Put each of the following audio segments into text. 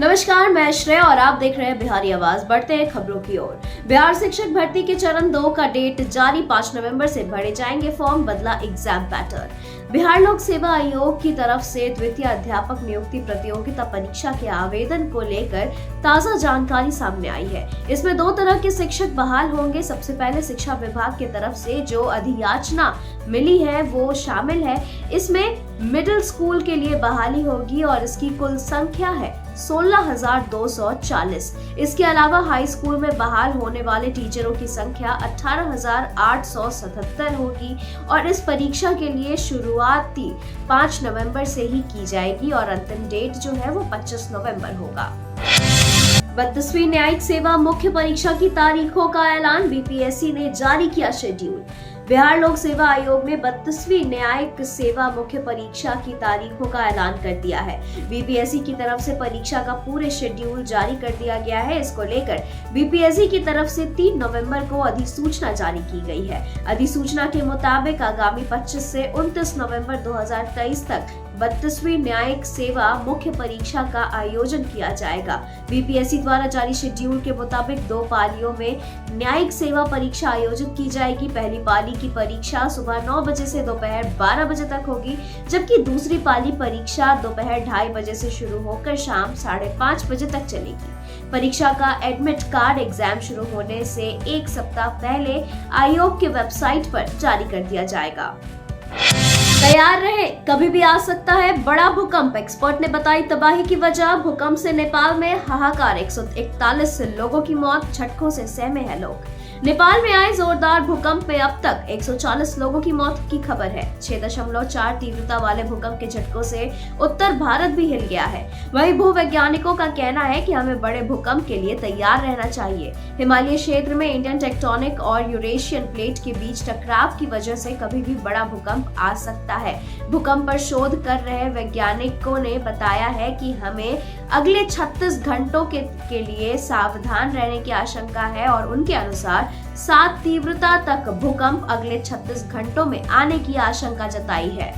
नमस्कार, मैं श्रेया और आप देख रहे हैं बिहारी आवाज। बढ़ते हैं खबरों की ओर। बिहार शिक्षक भर्ती के चरण 2 का डेट जारी। 5 नवंबर से भरे जाएंगे फॉर्म, बदला एग्जाम पैटर्न। बिहार लोक सेवा आयोग की तरफ से द्वितीय अध्यापक नियुक्ति प्रतियोगिता परीक्षा के आवेदन को लेकर ताजा जानकारी सामने आई है। इसमें 2 तरह के शिक्षक बहाल होंगे। सबसे पहले शिक्षा विभाग की तरफ से जो अधियाचना मिली है वो शामिल है। इसमें मिडिल स्कूल के लिए बहाली होगी और इसकी कुल संख्या है 16,240। इसके अलावा हाई स्कूल में बहाल होने वाले टीचरों की संख्या 18,877 होगी और इस परीक्षा के लिए शुरुआती 5 नवंबर से ही की जाएगी और अंतिम डेट जो है वो 25 नवंबर होगा। 32वीं न्यायिक सेवा मुख्य परीक्षा की तारीखों का ऐलान। बीपीएससी ने जारी किया शेड्यूल। बिहार लोक सेवा आयोग ने 32वीं न्यायिक सेवा मुख्य परीक्षा की तारीखों का ऐलान कर दिया है। बीपीएससी की तरफ से परीक्षा का पूरे शेड्यूल जारी कर दिया गया है। इसको लेकर बीपीएससी की तरफ से 3 नवंबर को अधिसूचना जारी की गई है। अधिसूचना के मुताबिक आगामी 25 से 29 नवंबर 2023 तक 32वीं न्यायिक सेवा मुख्य परीक्षा का आयोजन किया जाएगा। बीपीएससी द्वारा जारी शेड्यूल के मुताबिक 2 पालियों में न्यायिक सेवा परीक्षा आयोजित की जाएगी। पहली पाली की परीक्षा सुबह 9 बजे से दोपहर 12 बजे तक होगी, जबकि दूसरी पाली परीक्षा दोपहर 2:30 बजे से शुरू होकर शाम 5:30 बजे तक चलेगी। परीक्षा का एडमिट कार्ड एग्जाम शुरू होने से 1 सप्ताह पहले आयोग के वेबसाइट पर जारी कर दिया जाएगा। तैयार रहे, कभी भी आ सकता है बड़ा भूकंप। एक्सपर्ट ने बताई तबाही की वजह। भूकंप से नेपाल में हाहाकार, 141 लोगों की मौत, झटकों से सहमे हैं लोग। नेपाल में आए जोरदार भूकंप में अब तक 140 लोगों की मौत की खबर है। 6.4 तीव्रता वाले भूकंप के झटकों से उत्तर भारत भी हिल गया है। वहीं भूवैज्ञानिकों का कहना है कि हमें बड़े भूकंप के लिए तैयार रहना चाहिए। हिमालय क्षेत्र में इंडियन टेक्टोनिक और यूरेशियन प्लेट के बीच टकराव की वजह से कभी भी बड़ा भूकंप आ सकता है। भूकंप पर शोध कर रहे वैज्ञानिकों ने बताया है कि हमें अगले 36 घंटों के लिए सावधान रहने की आशंका है और उनके अनुसार 7 तीव्रता तक भूकंप अगले 36 घंटों में आने की आशंका जताई है।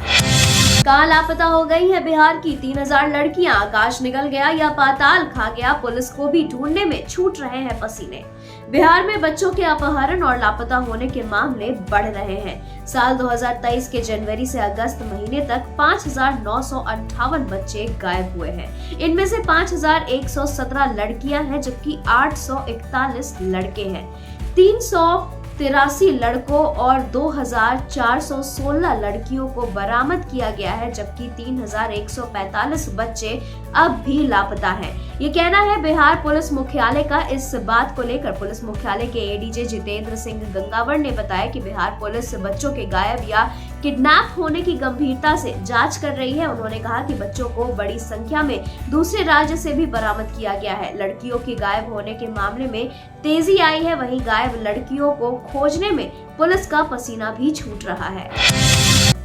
कहां लापता हो गई है बिहार की 3000 लड़कियां? आकाश निकल गया या पाताल खा गया? पुलिस को भी ढूंढने में छूट रहे हैं पसीने। बिहार में बच्चों के अपहरण और लापता होने के मामले बढ़ रहे हैं। साल 2023 के जनवरी से अगस्त महीने तक 5,958 बच्चे गायब हुए हैं। इनमें से 5,117 लड़कियां हैं, जबकि 841 लड़के हैं। 383 लड़कों और 2,416 लड़कियों को बरामद किया गया है, जबकि 3,145 बच्चे अब भी लापता हैं। ये कहना है बिहार पुलिस मुख्यालय का। इस बात को लेकर पुलिस मुख्यालय के एडीजे जितेंद्र सिंह गंगावर ने बताया कि बिहार पुलिस बच्चों के गायब या किडनैप होने की गंभीरता से जांच कर रही है। उन्होंने कहा कि बच्चों को बड़ी संख्या में दूसरे राज्य से भी बरामद किया गया है। लड़कियों के गायब होने के मामले में तेजी आई है। वहीं गायब लड़कियों को खोजने में पुलिस का पसीना भी छूट रहा है।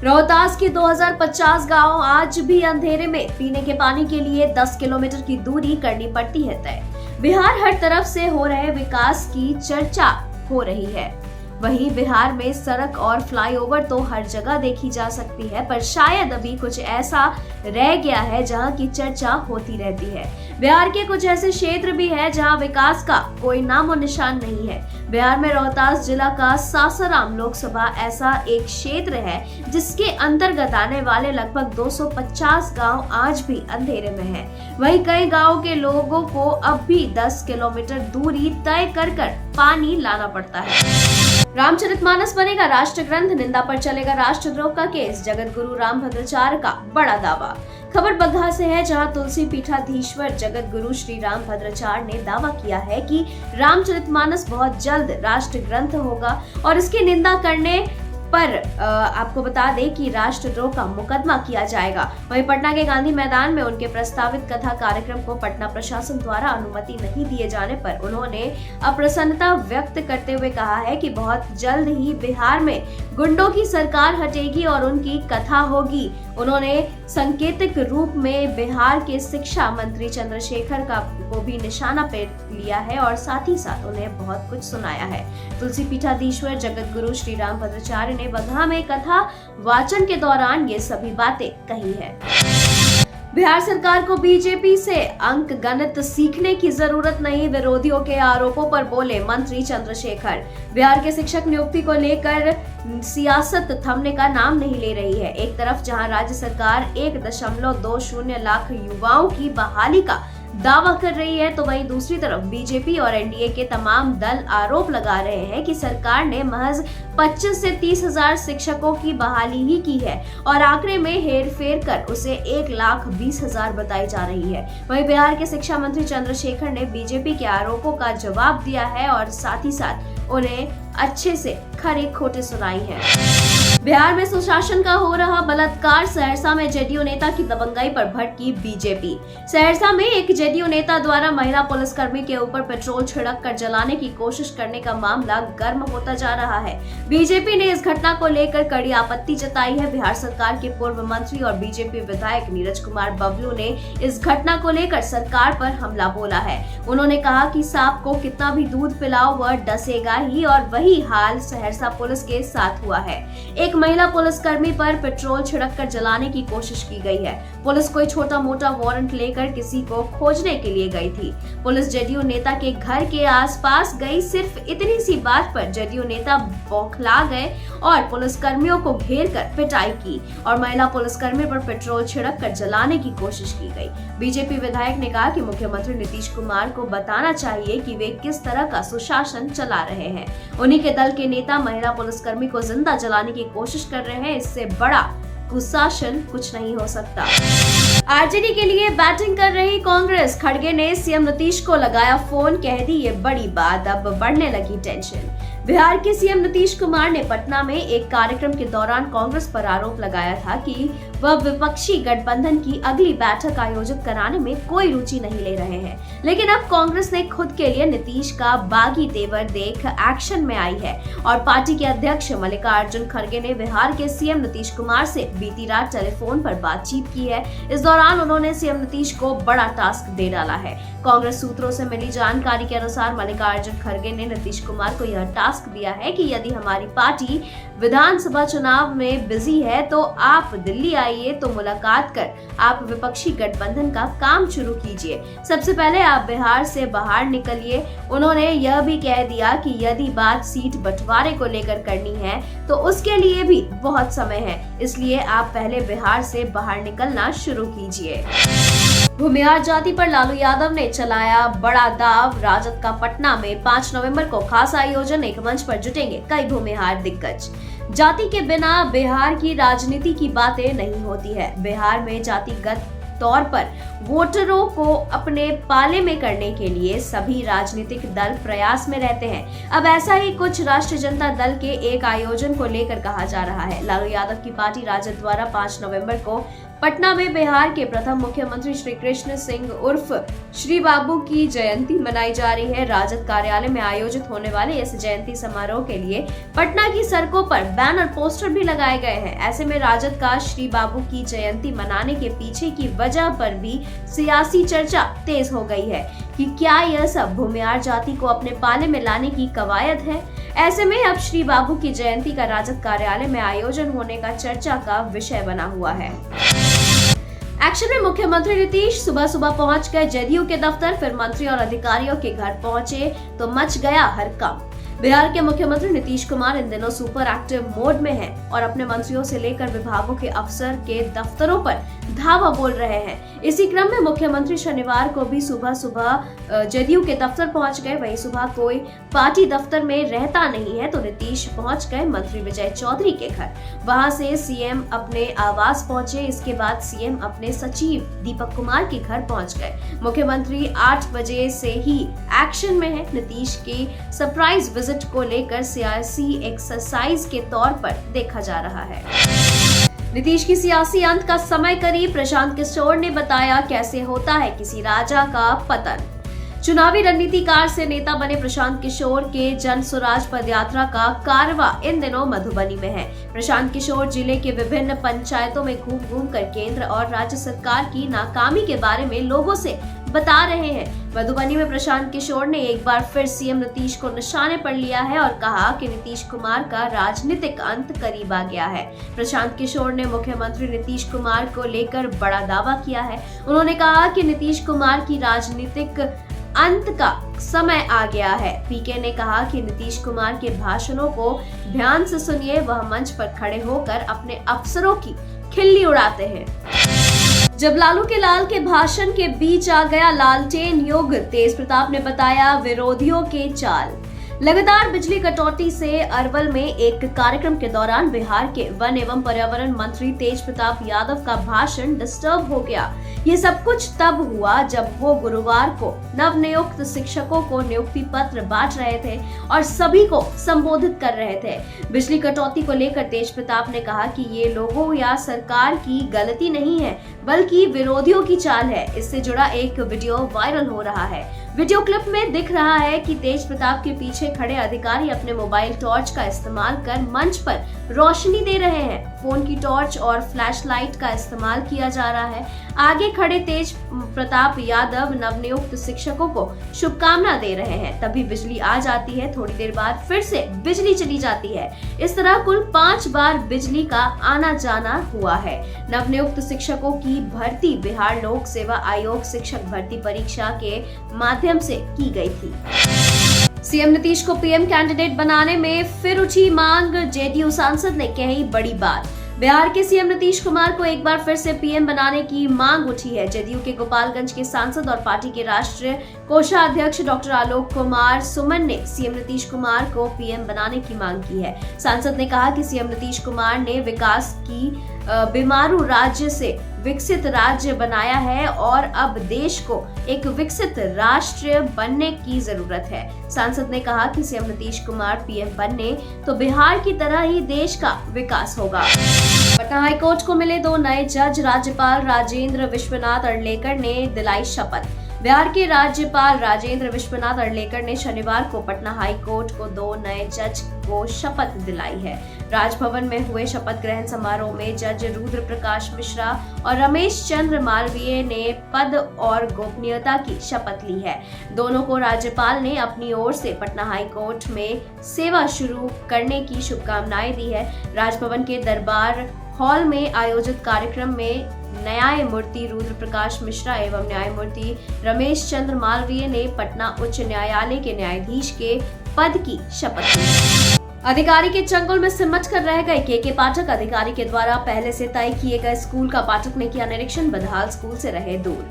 रोहतास के 2050 गांव आज भी अंधेरे में। पीने के पानी के लिए 10 किलोमीटर की दूरी करनी पड़ती है तय। बिहार हर तरफ से हो रहे विकास की चर्चा हो रही है। वहीं बिहार में सड़क और फ्लाईओवर तो हर जगह देखी जा सकती है, पर शायद अभी कुछ ऐसा रह गया है जहां की चर्चा होती रहती है। बिहार के कुछ ऐसे क्षेत्र भी हैं जहां विकास का कोई नामो निशान नहीं है। बिहार में रोहतास जिला का सासाराम लोकसभा ऐसा एक क्षेत्र है जिसके अंतर्गत आने वाले लगभग 250 गांव आज भी अंधेरे में हैं। वहीं कई गांवों के लोगों को अब भी 10 किलोमीटर दूरी तय कर पानी लाना पड़ता है। रामचरितमानस बनेगा राष्ट्र ग्रंथ, निंदा पर चलेगा राष्ट्रद्रोह का केस। जगत गुरु रामभद्राचार्य का बड़ा दावा। खबर बगहा से है, जहां तुलसी पीठाधीश्वर जगत गुरु श्री रामभद्राचार्य ने दावा किया है कि रामचरितमानस बहुत जल्द राष्ट्र ग्रंथ होगा और इसकी निंदा करने पर आपको बता दें कि राष्ट्रद्रोह का मुकदमा किया जाएगा। वहीं पटना के गांधी मैदान में उनके प्रस्तावित कथा कार्यक्रम को पटना प्रशासन द्वारा अनुमति नहीं दिए जाने पर उन्होंने अप्रसन्नता व्यक्त करते हुए कहा है कि बहुत जल्द ही बिहार में गुंडों की सरकार हटेगी और उनकी कथा होगी। उन्होंने सांकेतिक रूप में बिहार के शिक्षा मंत्री चंद्रशेखर को भी निशाना पर लिया है और साथ ही साथ उन्हें बहुत कुछ सुनाया है। तुलसी पीठाधीश्वर जगत गुरु श्री रामभद्राचार्य ने बगहा में कथा वाचन के दौरान ये सभी बातें कही है। बिहार सरकार को बीजेपी से अंक गणित सीखने की जरूरत नहीं, विरोधियों के आरोपों पर बोले मंत्री चंद्रशेखर। बिहार के शिक्षक नियुक्ति को लेकर सियासत थमने का नाम नहीं ले रही है। एक तरफ जहां राज्य सरकार 1.20 लाख युवाओं की बहाली का दावा कर रही है, तो वहीं दूसरी तरफ बीजेपी और एनडीए के तमाम दल आरोप लगा रहे हैं कि सरकार ने महज 25 से 30 हजार शिक्षकों की बहाली ही की है और आंकड़े में हेरफेर कर उसे 1,20,000 बताई जा रही है। वहीं बिहार के शिक्षा मंत्री चंद्रशेखर ने बीजेपी के आरोपों का जवाब दिया है और साथ ही साथ उन्हें अच्छे से खरे खोटे सुनाई है। बिहार में सुशासन का हो रहा बलात्कार, सहरसा में जेडीयू नेता की दबंगाई पर भड़की बीजेपी। सहरसा में एक जेडीयू नेता द्वारा महिला पुलिसकर्मी के ऊपर पेट्रोल छिड़क कर जलाने की कोशिश करने का मामला गर्म होता जा रहा है। बीजेपी ने इस घटना को लेकर कड़ी आपत्ति जताई है। बिहार सरकार के पूर्व मंत्री और बीजेपी विधायक नीरज कुमार बबलू ने इस घटना को लेकर सरकार पर हमला बोला है। उन्होंने कहा कि सांप को कितना भी दूध पिलाओ वह डसेगा ही, और वही हाल सहरसा पुलिस के साथ हुआ है। एक महिला पुलिसकर्मी पर पेट्रोल छिड़क कर जलाने की कोशिश की गई है। पुलिस कोई छोटा मोटा वारंट लेकर किसी को खोजने के लिए गई थी। पुलिस जेडीयू नेता के घर के आसपास गई। सिर्फ इतनी सी बात पर जेडीयू नेता बौखला गए और पुलिसकर्मियों को घेर कर पिटाई की और महिला पुलिसकर्मी पर पेट्रोल छिड़क कर जलाने की कोशिश की गई। बीजेपी विधायक ने कहा कि मुख्यमंत्री नीतीश कुमार को बताना चाहिए कि वे किस तरह का सुशासन चला रहे हैं। उन्हीं के दल के नेता महिला पुलिसकर्मी को जिंदा जलाने की कोशिश कर रहे हैं। इससे बड़ा कुशासन कुछ नहीं हो सकता। आरजेडी के लिए बैटिंग कर रही कांग्रेस, खड़गे ने सीएम नीतीश को लगाया फोन, कह दी ये बड़ी बात, अब बढ़ने लगी टेंशन। बिहार के सीएम नीतीश कुमार ने पटना में एक कार्यक्रम के दौरान कांग्रेस पर आरोप लगाया था कि वह विपक्षी गठबंधन की अगली बैठक आयोजित कराने में कोई रुचि नहीं ले रहे हैं। लेकिन अब कांग्रेस ने खुद के लिए नीतीश का बागी तेवर देख एक्शन में आई है और पार्टी के अध्यक्ष मल्लिकार्जुन खड़गे ने बिहार के सीएम नीतीश कुमार से बीती रात टेलीफोन पर बातचीत की है। इस दौरान उन्होंने सीएम नीतीश को बड़ा टास्क दे डाला है। कांग्रेस सूत्रों से मिली जानकारी के अनुसार मल्लिकार्जुन खड़गे ने नीतीश कुमार को यह टास्क दिया है कि यदि हमारी पार्टी विधानसभा चुनाव में बिजी है तो आप दिल्ली आइए, तो मुलाकात कर आप विपक्षी गठबंधन का काम शुरू कीजिए। सबसे पहले आप बिहार से बाहर निकलिए। उन्होंने यह भी कह दिया कि यदि बात सीट बंटवारे को लेकर करनी है तो उसके लिए भी बहुत समय है, इसलिए आप पहले बिहार से बाहर निकलना शुरू कीजिए। भूमिहार जाति पर लालू यादव ने चलाया बड़ा दाव, राजद का पटना में 5 नवंबर को खास आयोजन, एक मंच पर जुटेंगे कई भूमिहार दिग्गज। जाति के बिना बिहार की राजनीति की बातें नहीं होती है। बिहार में जातिगत तौर पर वोटरों को अपने पाले में करने के लिए सभी राजनीतिक दल प्रयास में रहते हैं। अब ऐसा ही कुछ राष्ट्रीय जनता दल के एक आयोजन को लेकर कहा जा रहा है। लालू यादव की पार्टी राजद द्वारा 5 नवंबर को पटना में बिहार के प्रथम मुख्यमंत्री श्री कृष्ण सिंह उर्फ श्री बाबू की जयंती मनाई जा रही है। राजद कार्यालय में आयोजित होने वाले इस जयंती समारोह के लिए पटना की सड़कों पर बैनर पोस्टर भी लगाए गए हैं। ऐसे में राजद का श्री बाबू की जयंती मनाने के पीछे की वजह पर भी सियासी चर्चा तेज हो गई है कि क्या यह सब भूमिहार जाति को अपने पाले में लाने की कवायद है। ऐसे में अब श्री बाबू की जयंती का राजद कार्यालय में आयोजन होने का चर्चा का विषय बना हुआ है। एक्शन में मुख्यमंत्री नीतीश सुबह सुबह पहुंच गए जेडीयू के दफ्तर, फिर मंत्री और अधिकारियों के घर पहुंचे तो मच गया हड़कंप। बिहार के मुख्यमंत्री नीतीश कुमार इन दिनों सुपर एक्टिव मोड में हैं और अपने मंत्रियों से लेकर विभागों के अफसर के दफ्तरों पर धावा बोल रहे हैं। इसी क्रम में मुख्यमंत्री शनिवार को भी सुबह सुबह जेडीयू के दफ्तर पहुंच गए। वहीं सुबह कोई पार्टी दफ्तर में रहता नहीं है तो नीतीश पहुंच गए मंत्री विजय चौधरी के घर। वहां से सीएम अपने आवास पहुंचे। इसके बाद सीएम अपने सचिव दीपक कुमार के घर पहुंच गए। मुख्यमंत्री 8 बजे से ही एक्शन में है। नीतीश की सरप्राइज विजिट को लेकर सियासी एक्सरसाइज के तौर पर देखा जा रहा है। नीतीश की सियासी अंत का समय करीब, प्रशांत किशोर ने बताया कैसे होता है किसी राजा का पतन। चुनावी रणनीतिकार से नेता बने प्रशांत किशोर के जन स्वराज पदयात्रा का कारवा इन दिनों मधुबनी में है। प्रशांत किशोर जिले के विभिन्न पंचायतों में घूम घूम कर केंद्र और राज्य सरकार की नाकामी के बारे में लोगों से बता रहे हैं। मधुबनी में प्रशांत किशोर ने एक बार फिर सीएम नीतीश को निशाने पर लिया है और कहा कि नीतीश कुमार का राजनीतिक अंत करीब आ गया है। प्रशांत किशोर ने मुख्यमंत्री नीतीश कुमार को लेकर बड़ा दावा किया है। उन्होंने कहा कि नीतीश कुमार की राजनीतिक अंत का समय आ गया है। पीके ने कहा कि नीतीश कुमार के भाषणों को ध्यान से सुनिए, वह मंच पर खड़े होकर अपने अफसरों की खिल्ली उड़ाते हैं। जब लालू के लाल के भाषण के बीच आ गया लालटेन युग, तेज प्रताप ने बताया विरोधियों के चाल। लगातार बिजली कटौती से अरवल में एक कार्यक्रम के दौरान बिहार के वन एवं पर्यावरण मंत्री तेज प्रताप यादव का भाषण डिस्टर्ब हो गया। ये सब कुछ तब हुआ जब वो गुरुवार को नवनियुक्त शिक्षकों को नियुक्ति पत्र बांट रहे थे और सभी को संबोधित कर रहे थे। बिजली कटौती को लेकर तेज प्रताप ने कहा कि ये लोगों या सरकार की गलती नहीं है, बल्कि विरोधियों की चाल है। इससे जुड़ा एक वीडियो वायरल हो रहा है। वीडियो क्लिप में दिख रहा है कि तेज प्रताप के पीछे खड़े अधिकारी अपने मोबाइल टॉर्च का इस्तेमाल कर मंच पर रोशनी दे रहे हैं। फोन की टॉर्च और फ्लैश लाइट का इस्तेमाल किया जा रहा है। आगे खड़े तेज प्रताप यादव नवनियुक्त शिक्षकों को शुभकामना दे रहे हैं। तभी बिजली आ जाती है, थोड़ी देर बाद फिर से बिजली चली जाती है। इस तरह कुल 5 बार बिजली का आना जाना हुआ है। नवनियुक्त शिक्षकों की भर्ती बिहार लोक सेवा आयोग शिक्षक भर्ती परीक्षा के माध्यम से की गई थी। सीएम नीतीश को पीएम कैंडिडेट बनाने में फिर उठी मांग, जेडीयू सांसद ने कही बड़ी बात। बिहार के सीएम नीतीश कुमार को एक बार फिर से पीएम बनाने की मांग उठी है। जेडीयू के गोपालगंज के सांसद और पार्टी के राष्ट्रीय कोषाध्यक्ष डॉक्टर आलोक कुमार सुमन ने सीएम नीतीश कुमार को पीएम बनाने की मांग की है। सांसद ने कहा कि सीएम नीतीश कुमार ने विकास की बीमारू राज्य से विकसित राज्य बनाया है और अब देश को एक विकसित राष्ट्र बनने की जरूरत है। सांसद ने कहा कि सीएम नीतीश कुमार पीएम बनने तो बिहार की तरह ही देश का विकास होगा। पटना हाईकोर्ट को मिले 2 नए जज, राज्यपाल राजेंद्र विश्वनाथ अर्लेकर ने दिलाई शपथ। बिहार के राज्यपाल राजेंद्र विश्वनाथ अर्लेकर ने शनिवार को पटना हाई कोर्ट को 2 नए जज को शपथ दिलाई है। राजभवन में हुए शपथ ग्रहण समारोह में जज रुद्र प्रकाश मिश्रा और रमेश चंद्र मालवीय ने पद और गोपनीयता की शपथ ली है। दोनों को राज्यपाल ने अपनी ओर से पटना हाई कोर्ट में सेवा शुरू करने की शुभकामनाएं दी है। राजभवन के दरबार हॉल में आयोजित कार्यक्रम में न्यायमूर्ति रुद्र प्रकाश मिश्रा एवं न्यायमूर्ति रमेश चंद्र मालवीय ने पटना उच्च न्यायालय के न्यायाधीश के पद की शपथ ली। अधिकारी के चंगुल में सिमट कर रह गए के पाठक। अधिकारी के द्वारा पहले से तय किए गए स्कूल का पाठक ने किया निरीक्षण, बदहाल स्कूल से रहे दूर।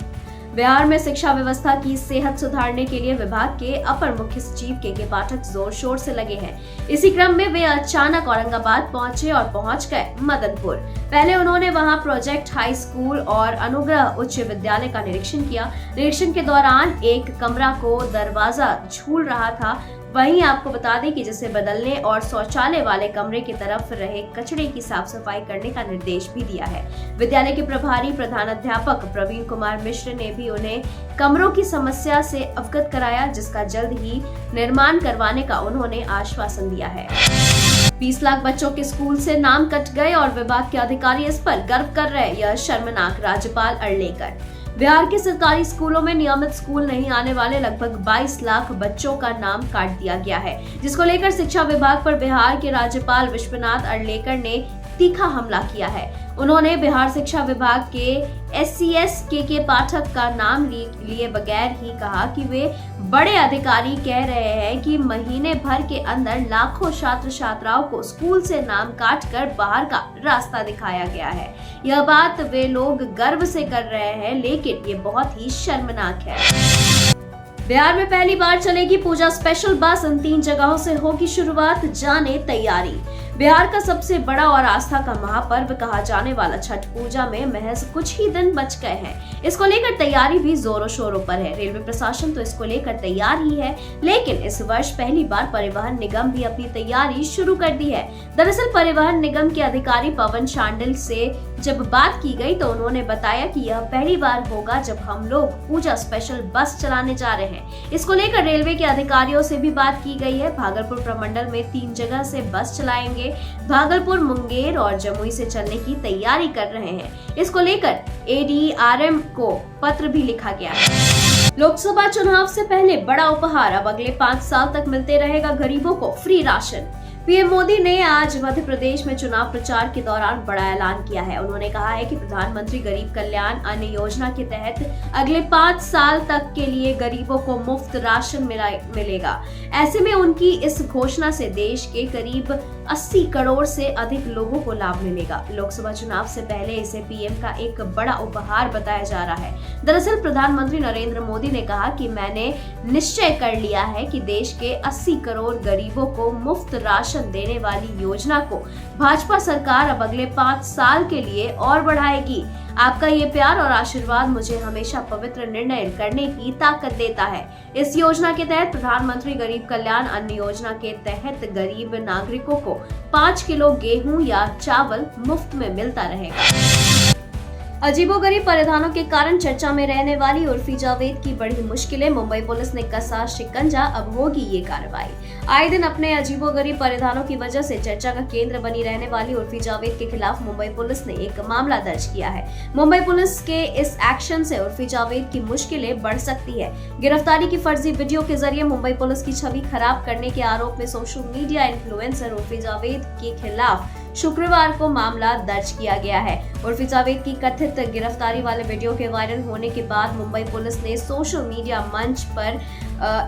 बिहार में शिक्षा व्यवस्था की सेहत सुधारने के लिए विभाग के अपर मुख्य सचिव के पाठक जोर शोर से लगे हैं। इसी क्रम में वे अचानक औरंगाबाद पहुंचे और पहुंच गए मदनपुर। पहले उन्होंने वहां प्रोजेक्ट हाई स्कूल और अनुग्रह उच्च विद्यालय का निरीक्षण किया। निरीक्षण के दौरान एक कमरा को दरवाजा झूल रहा था। वहीं आपको बता दें कि जिसे बदलने और शौचालय वाले कमरे की तरफ रहे कचरे की साफ सफाई करने का निर्देश भी दिया है। विद्यालय के प्रभारी प्रधानाध्यापक प्रवीण कुमार मिश्र ने भी उन्हें कमरों की समस्या से अवगत कराया, जिसका जल्द ही निर्माण करवाने का उन्होंने आश्वासन दिया है। 20 लाख बच्चों के स्कूल से नाम कट गए और विभाग के अधिकारी इस पर गर्व कर रहे, यह शर्मनाक। राज्यपाल अर्लेकर। बिहार के सरकारी स्कूलों में नियमित स्कूल नहीं आने वाले लगभग 22 लाख बच्चों का नाम काट दिया गया है, जिसको लेकर शिक्षा विभाग पर बिहार के राज्यपाल विश्वनाथ अर्लेकर ने तीखा हमला किया है। उन्होंने बिहार शिक्षा विभाग के SCS के पाठक का नाम लिए बगैर ही कहा कि वे बड़े अधिकारी कह रहे हैं कि महीने भर के अंदर लाखों छात्र छात्राओं को स्कूल से नाम काटकर बाहर का रास्ता दिखाया गया है। यह बात वे लोग गर्व से कर रहे हैं, लेकिन ये बहुत ही शर्मनाक है। बिहार में पहली बार चलेगी पूजा स्पेशल बस, इन 3 जगहों से होगी शुरुआत, जाने तैयारी। बिहार का सबसे बड़ा और आस्था का महापर्व कहा जाने वाला छठ पूजा में महज कुछ ही दिन बच गए हैं। इसको लेकर तैयारी भी जोरों शोरों पर है। रेलवे प्रशासन तो इसको लेकर तैयार ही है, लेकिन इस वर्ष पहली बार परिवहन निगम भी अपनी तैयारी शुरू कर दी है। दरअसल परिवहन निगम के अधिकारी पवन शांडिल से जब बात की गई तो उन्होंने बताया कि यह पहली बार होगा जब हम लोग पूजा स्पेशल बस चलाने जा रहे हैं। इसको लेकर रेलवे के अधिकारियों से भी बात की गई है। भागलपुर प्रमंडल में 3 जगह से बस चलाएंगे। भागलपुर, मुंगेर और जमुई से चलने की तैयारी कर रहे हैं। इसको लेकर ADRM को पत्र भी लिखा गया है। लोकसभा चुनाव से पहले बड़ा उपहार, अब अगले 5 साल तक मिलते रहेगा गरीबों को फ्री राशन। पीएम मोदी ने आज मध्य प्रदेश में चुनाव प्रचार के दौरान बड़ा ऐलान किया है। उन्होंने कहा है कि प्रधानमंत्री गरीब कल्याण अन्न योजना के तहत अगले 5 साल तक के लिए गरीबों को मुफ्त राशन मिलेगा। ऐसे में उनकी इस घोषणा से देश के करीब 80 करोड़ से अधिक लोगों को लाभ मिलेगा। लोकसभा चुनाव से पहले इसे पीएम का एक बड़ा उपहार बताया जा रहा है। दरअसल प्रधानमंत्री नरेंद्र मोदी ने कहा कि मैंने निश्चय कर लिया है कि देश के 80 करोड़ गरीबों को मुफ्त राशन देने वाली योजना को भाजपा सरकार अब अगले 5 साल के लिए और बढ़ाएगी। आपका ये प्यार और आशीर्वाद मुझे हमेशा पवित्र निर्णय करने की ताकत देता है। इस योजना के तहत प्रधानमंत्री गरीब कल्याण अन्न योजना के तहत गरीब नागरिकों को 5 किलो गेहूं या चावल मुफ्त में मिलता रहेगा। अजीबोगरीब परिधानों के कारण चर्चा में रहने वाली उर्फी जावेद की बड़ी मुश्किलें, मुंबई पुलिस ने कसा शिकंजा, अब होगी ये कार्रवाई। आए दिन अपने अजीबोगरीब परिधानों की वजह से चर्चा का केंद्र बनी रहने वाली उर्फी जावेद के खिलाफ मुंबई पुलिस ने एक मामला दर्ज किया है। मुंबई पुलिस के इस एक्शन से उर्फी जावेद की मुश्किलें बढ़ सकती है। गिरफ्तारी की फर्जी वीडियो के जरिए मुंबई पुलिस की छवि खराब करने के आरोप में social media influencer Urfi Javed के खिलाफ शुक्रवार को मामला दर्ज किया गया है। उर्फी जावेद की कथित गिरफ्तारी वाले वीडियो के वायरल होने के बाद मुंबई पुलिस ने सोशल मीडिया मंच पर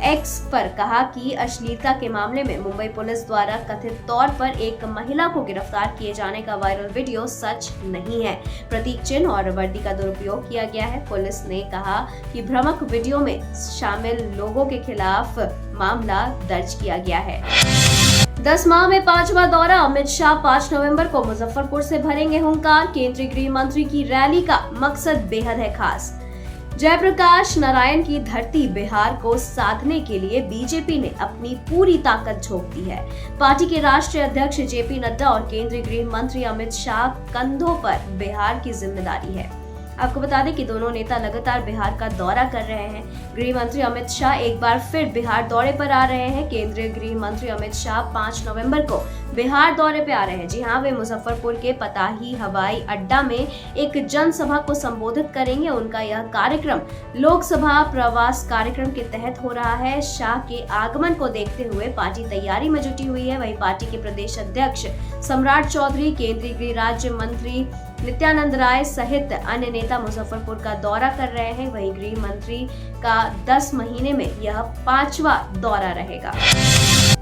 एक्स पर कहा कि अश्लीलता के मामले में मुंबई पुलिस द्वारा कथित तौर पर एक महिला को गिरफ्तार किए जाने का वायरल वीडियो सच नहीं है। प्रतीक चिन्ह और वर्दी का दुरुपयोग किया गया है। पुलिस ने कहा कि भ्रामक वीडियो में शामिल लोगों के खिलाफ मामला दर्ज किया गया है। 10 माह में 5वां दौरा, अमित शाह 5 नवंबर को मुजफ्फरपुर से भरेंगे हुंकार। केंद्रीय गृह मंत्री की रैली का मकसद बेहद है खास। जयप्रकाश नारायण की धरती बिहार को साधने के लिए बीजेपी ने अपनी पूरी ताकत झोंक दी है। पार्टी के राष्ट्रीय अध्यक्ष जेपी नड्डा और केंद्रीय गृह मंत्री अमित शाह कंधों पर बिहार की जिम्मेदारी है। आपको बता दें कि दोनों नेता लगातार बिहार का दौरा कर रहे हैं। गृह मंत्री अमित शाह एक बार फिर बिहार दौरे पर आ रहे हैं। केंद्रीय गृह मंत्री अमित शाह 5 नवंबर को बिहार दौरे पे आ रहे हैं। जी हां, वे मुजफ्फरपुर के पताही हवाई अड्डा में एक जनसभा को संबोधित करेंगे। उनका यह कार्यक्रम लोकसभा प्रवास कार्यक्रम के तहत हो रहा है। शाह के आगमन को देखते हुए पार्टी तैयारी में जुटी हुई है। वहीं पार्टी के प्रदेश अध्यक्ष सम्राट चौधरी, केंद्रीय गृह राज्य मंत्री नित्यानंद राय सहित अन्य नेता मुजफ्फरपुर का दौरा कर रहे हैं। वहीं गृह मंत्री का 10 महीने में यह 5वां दौरा रहेगा।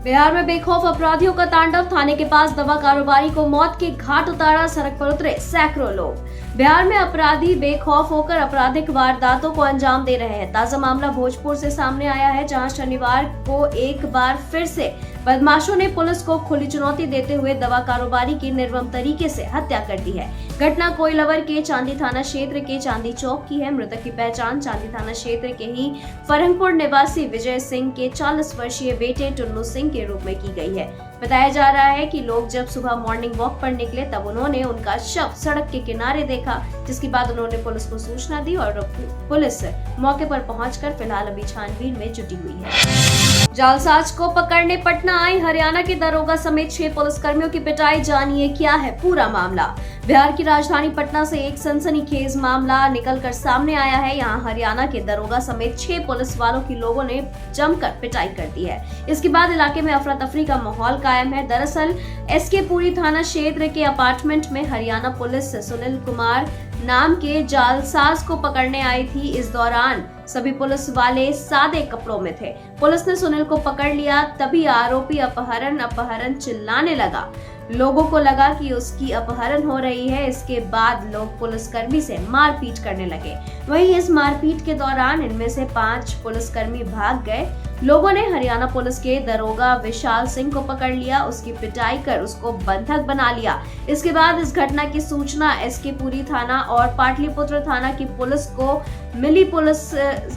बिहार में बेखौफ अपराधियों का तांडव, थाने के पास दवा कारोबारी को मौत के घाट उतारा, सड़क पर उतरे सैकड़ों लोग। बिहार में अपराधी बेखौफ होकर आपराधिक वारदातों को अंजाम दे रहे हैं। ताजा मामला भोजपुर से सामने आया है, जहां शनिवार को एक बार फिर से बदमाशों ने पुलिस को खुली चुनौती देते हुए दवा कारोबारी की निर्मम तरीके से हत्या कर दी है। घटना कोइलवर के चांदी थाना क्षेत्र के चांदी चौक की है। मृतक की पहचान चांदी थाना क्षेत्र के ही फरंगपुर निवासी विजय सिंह के 40 वर्षीय बेटे टुन्नू सिंह के रूप में की गई है। बताया जा रहा है कि लोग जब सुबह मॉर्निंग वॉक पर निकले तब उन्होंने उनका शव सड़क के किनारे देखा, जिसके बाद उन्होंने पुलिस को सूचना दी और पुलिस मौके पर पहुंचकर फिलहाल अभी छानबीन में जुटी हुई है। जालसाज को पकड़ने पटना आई हरियाणा के दरोगा समेत 6 पुलिसकर्मियों की पिटाई, जानिए क्या है पूरा मामला। बिहार की राजधानी पटना से एक सनसनीखेज मामला निकलकर सामने आया है। यहाँ हरियाणा के दरोगा समेत 6 पुलिस वालों की लोगों ने जमकर पिटाई कर दी है। इसके बाद इलाके में अफरा तफरी का माहौल कायम है। दरअसल एसके पुरी थाना क्षेत्र के अपार्टमेंट में हरियाणा पुलिस सुनील कुमार नाम के जालसाज को पकड़ने आई थी। इस दौरान सभी पुलिस वाले सादे कपड़ों में थे। पुलिस ने सुनील को पकड़ लिया, तभी आरोपी अपहरण चिल्लाने लगा। लोगों को लगा कि उसकी अपहरण हो रही है। इसके बाद लोग पुलिसकर्मी से मारपीट करने लगे। वहीं इस मारपीट के दौरान इनमें से 5 पुलिसकर्मी भाग गए। लोगों ने हरियाणा पुलिस के दरोगा विशाल सिंह को पकड़ लिया, उसकी पिटाई कर उसको बंधक बना लिया। इसके बाद इस घटना की सूचना एसके पुरी थाना और पाटलिपुत्र थाना की पुलिस को मिली पुलिस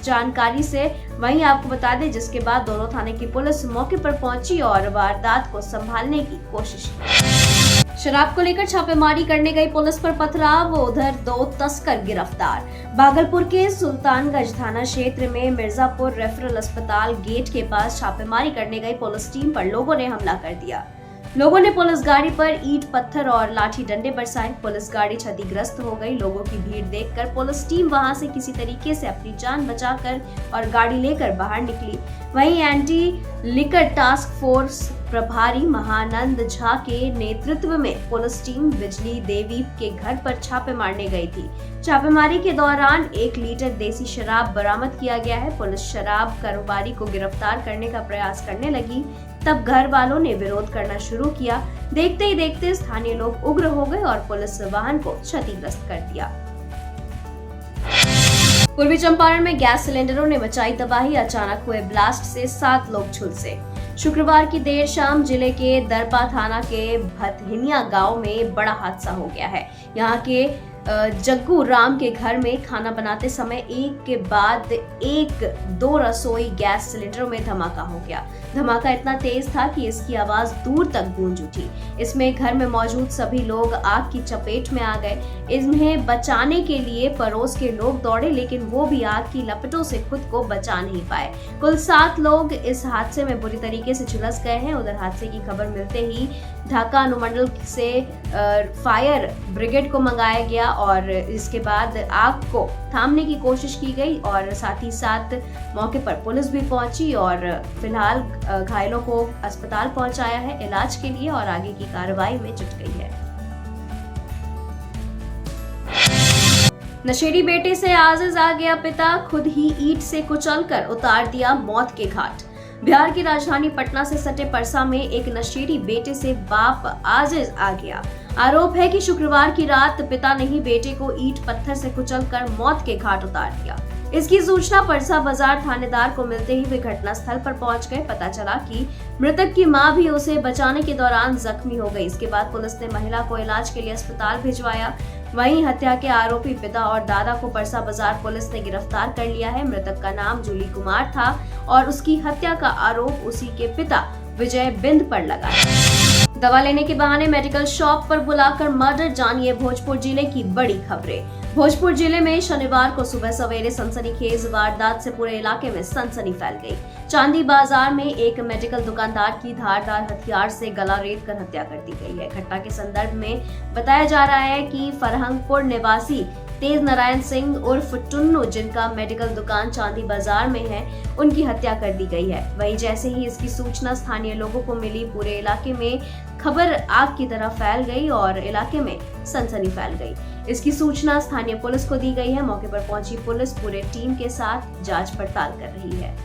जानकारी से। वहीं आपको बता दें, जिसके बाद दोनों थाने की पुलिस मौके पर पहुंची और वारदात को संभालने की कोशिश की। शराब को लेकर छापेमारी करने गई पुलिस पर पथराव, उधर 2 तस्कर गिरफ्तार। भागलपुर के सुल्तानगंज थाना क्षेत्र में मिर्जापुर रेफरल अस्पताल गेट के पास छापेमारी करने गई पुलिस टीम पर लोगों ने हमला कर दिया। लोगों ने पुलिस गाड़ी पर ईंट पत्थर और लाठी डंडे बरसाए। पुलिस गाड़ी क्षतिग्रस्त हो गई। लोगों की भीड़ देखकर पुलिस टीम वहां से किसी तरीके से अपनी जान बचाकर और गाड़ी लेकर बाहर निकली। वहीं एंटी लिकर टास्क फोर्स प्रभारी महानंद झा के नेतृत्व में पुलिस टीम बिजली देवी के घर पर छापे मारने गई थी। छापेमारी के दौरान 1 लीटर देसी शराब बरामद किया गया है। पुलिस शराब कारोबारी को गिरफ्तार करने का प्रयास करने लगी, तब घर वालों ने विरोध करना शुरू किया। देखते ही देखते स्थानीय लोग उग्र हो गए और पुलिस वाहन को क्षतिग्रस्त कर दिया। पूर्वी चंपारण में गैस सिलेंडरों ने मचाई तबाही। अचानक हुए ब्लास्ट से 7 लोग झुलसे। शुक्रवार की देर शाम जिले के दरपा थाना के भतहिनिया गांव में बड़ा हादसा हो गया है। यहां के जग्गू राम के घर में खाना बनाते समय एक के बाद एक 2 रसोई गैस सिलेंडरों में धमाका हो गया। धमाका इतना तेज था कि इसकी आवाज दूर तक गूंज उठी। इसमें घर में मौजूद सभी लोग आग की चपेट में आ गए। इन्हें बचाने के लिए पड़ोस के लोग दौड़े, लेकिन वो भी आग की लपटों से खुद को बचा नहीं पाए। कुल 7 लोग इस हादसे में बुरी तरीके से झुलस गए हैं। उधर हादसे की खबर मिलते ही ढाका अनुमंडल से फायर ब्रिगेड को मंगाया गया और इसके बाद आग को थामने की कोशिश की गई और साथ ही साथ मौके पर पुलिस भी पहुंची और फिलहाल घायलों को अस्पताल पहुंचाया है इलाज के लिए और आगे की कार्रवाई में जुट गई है। नशेड़ी बेटे से आजिज आ गया पिता, खुद ही ईंट से कुचलकर उतार दिया मौत के घाट। बिहार की राजधानी पटना से सटे परसा में एक नशेड़ी बेटे से बाप आजिज आ गया। आरोप है कि शुक्रवार की रात पिता ने ही बेटे को ईंट पत्थर से कुचलकर मौत के घाट उतार दिया। इसकी सूचना परसा बाजार थानेदार को मिलते ही वे घटनास्थल पर पहुंच गए। पता चला कि मृतक की मां भी उसे बचाने के दौरान जख्मी हो गई। इसके बाद पुलिस ने महिला को इलाज के लिए अस्पताल भिजवाया। वहीं हत्या के आरोपी पिता और दादा को परसा बाजार पुलिस ने गिरफ्तार कर लिया है। मृतक का नाम जूली कुमार था और उसकी हत्या का आरोप उसी के पिता विजय बिंद पर लगा है। दवा लेने के बहाने मेडिकल शॉप पर बुलाकर मर्डर, जानिए भोजपुर जिले की बड़ी खबरें। भोजपुर जिले में शनिवार को सुबह सवेरे सनसनीखेज वारदात से पूरे इलाके में सनसनी फैल गई। चांदी बाजार में एक मेडिकल दुकानदार की धारदार हथियार से गला रेत कर हत्या कर दी गई है। घटना के संदर्भ में बताया जा रहा है कि फरहंगपुर निवासी तेज नारायण सिंह उर्फ टुन्नू, जिनका मेडिकल दुकान चांदी बाजार में है, उनकी हत्या कर दी गई है। वहीं जैसे ही इसकी सूचना स्थानीय लोगों को मिली, पूरे इलाके में खबर आग की तरह फैल गई और इलाके में सनसनी फैल गई। इसकी सूचना स्थानीय पुलिस को दी गई है। मौके पर पहुंची पुलिस पूरे टीम के साथ जांच पड़ताल कर रही है।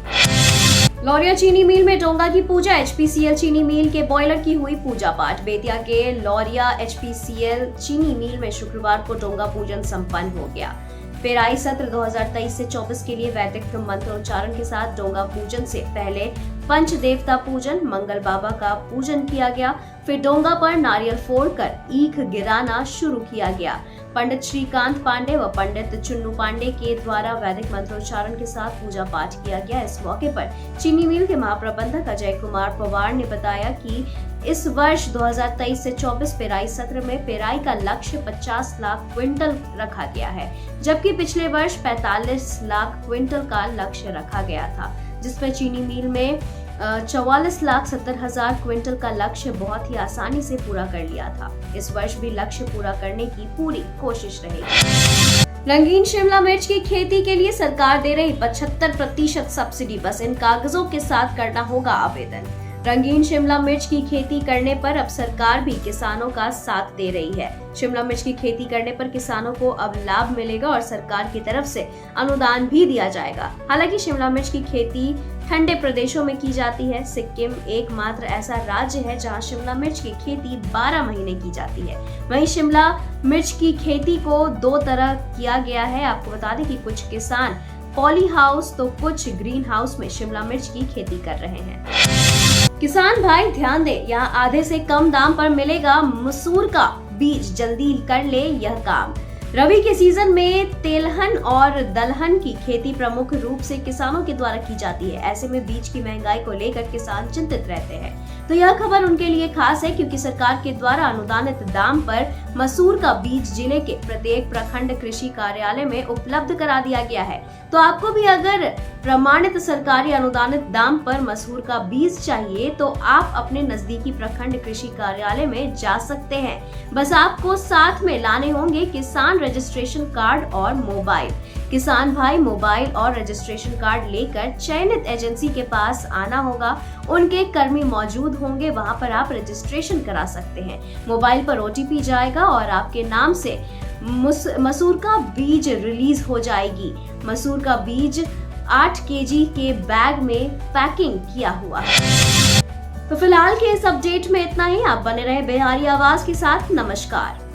लौरिया चीनी मिल में डोंगा की पूजा। एचपीसीएल चीनी मिल के बॉयलर की हुई पूजा पाठ। बेतिया के लौरिया एचपीसीएल चीनी मिल में शुक्रवार को डोंगा पूजन संपन्न हो गया। पेराई सत्र 2023 से 24 के लिए वैदिक मंत्रोच्चारण के साथ डोंगा पूजन से पहले पंच देवता पूजन, मंगल बाबा का पूजन किया गया। फिर डोंगा पर नारियल फोड़कर ईख गिराना शुरू किया गया। पंडित श्रीकांत पांडे व पंडित चुन्नू पांडे के द्वारा वैदिक मंत्रोच्चारण के साथ पूजा पाठ किया गया। इस मौके पर चीनी मिल के महाप्रबंधक अजय कुमार पवार ने बताया कि इस वर्ष 2023 से 24 पेराई सत्र में पेराई का लक्ष्य 50 लाख क्विंटल रखा गया है, जबकि पिछले वर्ष 45 लाख क्विंटल का लक्ष्य रखा गया था, जिसमें चीनी मिल में 44,70,000 क्विंटल का लक्ष्य बहुत ही आसानी से पूरा कर लिया था। इस वर्ष भी लक्ष्य पूरा करने की पूरी कोशिश रहेगी। रंगीन शिमला मिर्च की खेती के लिए सरकार दे रही 75% सब्सिडी, बस इन कागजों के साथ करना होगा आवेदन। रंगीन शिमला मिर्च की खेती करने पर अब सरकार भी किसानों का साथ दे रही है। शिमला मिर्च की खेती करने पर किसानों को अब लाभ मिलेगा और सरकार की तरफ से अनुदान भी दिया जाएगा। हालांकि शिमला मिर्च की खेती ठंडे प्रदेशों में की जाती है। सिक्किम एकमात्र ऐसा राज्य है जहां शिमला मिर्च की खेती 12 महीने की जाती है। वहीं शिमला मिर्च की खेती को 2 तरह किया गया है। आपको बता दें कि कुछ किसान पॉली हाउस तो कुछ ग्रीन हाउस में शिमला मिर्च की खेती कर रहे हैं। किसान भाई ध्यान दें, यहाँ आधे से कम दाम पर मिलेगा मसूर का बीज, जल्दी कर ले यह काम। रबी के सीजन में तेलहन और दलहन की खेती प्रमुख रूप से किसानों के द्वारा की जाती है। ऐसे में बीज की महंगाई को लेकर किसान चिंतित रहते हैं। तो यह खबर उनके लिए खास है, क्योंकि सरकार के द्वारा अनुदानित दाम पर मसूर का बीज जिले के प्रत्येक प्रखंड कृषि कार्यालय में उपलब्ध करा दिया गया है। तो आपको भी अगर प्रमाणित सरकारी अनुदानित दाम पर मसूर का बीज चाहिए तो आप अपने नजदीकी प्रखंड कृषि कार्यालय में जा सकते हैं। बस आपको साथ में लाने होंगे किसान रजिस्ट्रेशन कार्ड और मोबाइल। किसान भाई मोबाइल और रजिस्ट्रेशन कार्ड लेकर चयनित एजेंसी के पास आना होगा। उनके कर्मी मौजूद होंगे, वहां पर आप रजिस्ट्रेशन करा सकते हैं। मोबाइल पर OTP जाएगा और आपके नाम से मसूर का बीज रिलीज हो जाएगी। मसूर का बीज 8 kg के बैग में पैकिंग किया हुआ है। तो फिलहाल के इस अपडेट में इतना ही। आप बने रहे बिहारी आवाज के साथ। नमस्कार।